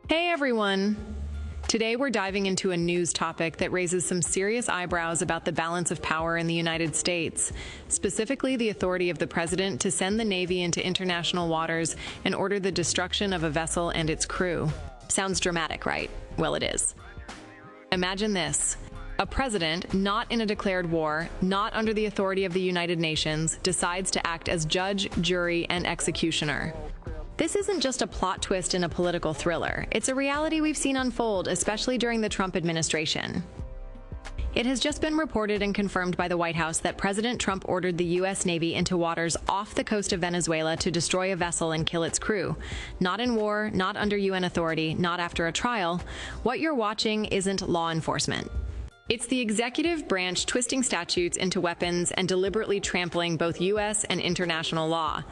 Hey everyone! Today we're diving into a news topic that raises some serious eyebrows about the balance of power in the United States, specifically the authority of the president to send the Navy into international waters and order the destruction of a vessel and its crew. Sounds dramatic, right? Well, it is. Imagine this. A president, not in a declared war, not under the authority of the United Nations, decides to act as judge, jury, and executioner. This isn't just a plot twist in a political thriller. It's a reality we've seen unfold, especially during the Trump administration. It has just been reported and confirmed by the White House that President Trump ordered the U.S. Navy into waters off the coast of Venezuela to destroy a vessel and kill its crew. Not in war, not under UN authority, not after a trial. What you're watching isn't law enforcement. It's the executive branch twisting statutes into weapons and deliberately trampling both U.S. and international law.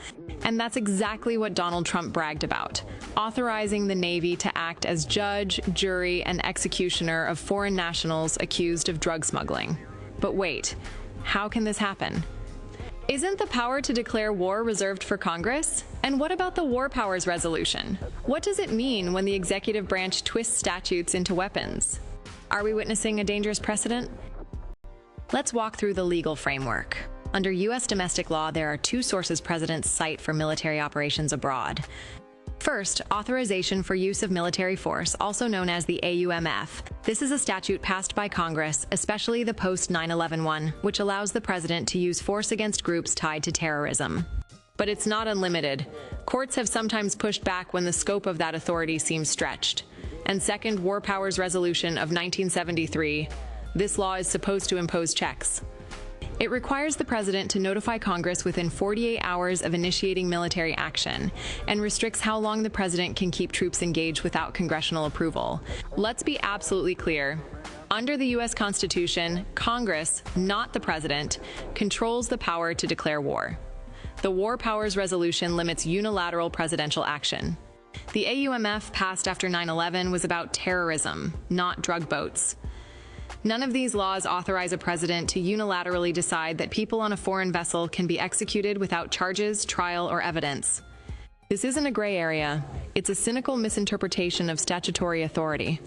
And that's exactly what Donald Trump bragged about, authorizing the Navy to act as judge, jury, and executioner of foreign nationals accused of drug smuggling. But wait, how can this happen? Isn't the power to declare war reserved for Congress? And what about the War Powers Resolution? What does it mean when the executive branch twists statutes into weapons? Are we witnessing a dangerous precedent? Let's walk through the legal framework. Under U.S. domestic law, there are two sources presidents cite for military operations abroad. First, authorization for use of military force, also known as the AUMF. This is a statute passed by Congress, especially the post-9/11 one, which allows the president to use force against groups tied to terrorism. But it's not unlimited. Courts have sometimes pushed back when the scope of that authority seems stretched. And second, War Powers Resolution of 1973. This law is supposed to impose checks. It requires the president to notify Congress within 48 hours of initiating military action and restricts how long the president can keep troops engaged without congressional approval. Let's be absolutely clear. Under the U.S. Constitution, Congress, not the president, controls the power to declare war. The War Powers Resolution limits unilateral presidential action. The AUMF passed after 9/11 was about terrorism, not drug boats. None of these laws authorize a president to unilaterally decide that people on a foreign vessel can be executed without charges, trial, or evidence. This isn't a gray area. It's a cynical misinterpretation of statutory authority.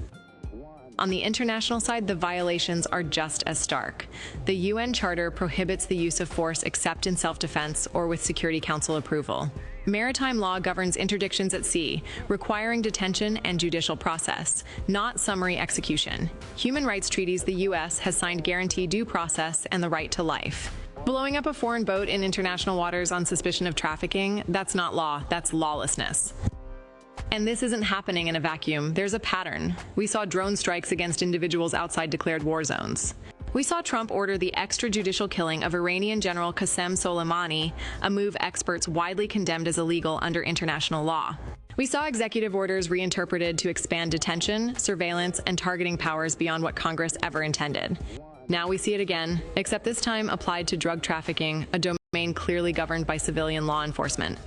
On the international side, the violations are just as stark. The UN Charter prohibits the use of force except in self-defense or with Security Council approval. Maritime law governs interdictions at sea, requiring detention and judicial process, not summary execution. Human rights treaties the U.S. has signed guarantee due process and the right to life. Blowing up a foreign boat in international waters on suspicion of trafficking, that's not law, that's lawlessness. And this isn't happening in a vacuum. There's a pattern. We saw drone strikes against individuals outside declared war zones. We saw Trump order the extrajudicial killing of Iranian General Qasem Soleimani, a move experts widely condemned as illegal under international law. We saw executive orders reinterpreted to expand detention, surveillance, and targeting powers beyond what Congress ever intended. Now we see it again, except this time applied to drug trafficking, a domain clearly governed by civilian law enforcement.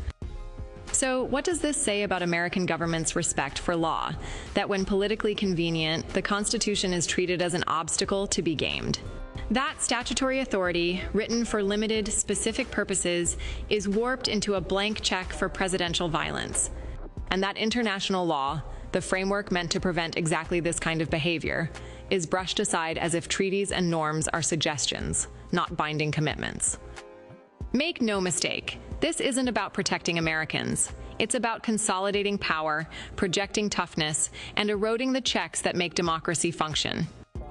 So what does this say about American government's respect for law? That when politically convenient, the Constitution is treated as an obstacle to be gamed. That statutory authority, written for limited, specific purposes, is warped into a blank check for presidential violence. And that international law, the framework meant to prevent exactly this kind of behavior, is brushed aside as if treaties and norms are suggestions, not binding commitments. Make no mistake, this isn't about protecting Americans. It's about consolidating power, projecting toughness, and eroding the checks that make democracy function.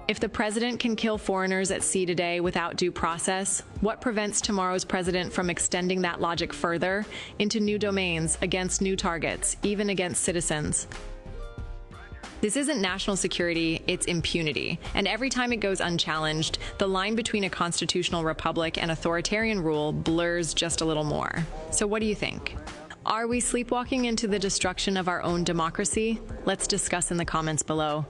If the president can kill foreigners at sea today without due process, what prevents tomorrow's president from extending that logic further into new domains, against new targets, even against citizens? This isn't national security, it's impunity. And every time it goes unchallenged, the line between a constitutional republic and authoritarian rule blurs just a little more. So what do you think? Are we sleepwalking into the destruction of our own democracy? Let's discuss in the comments below.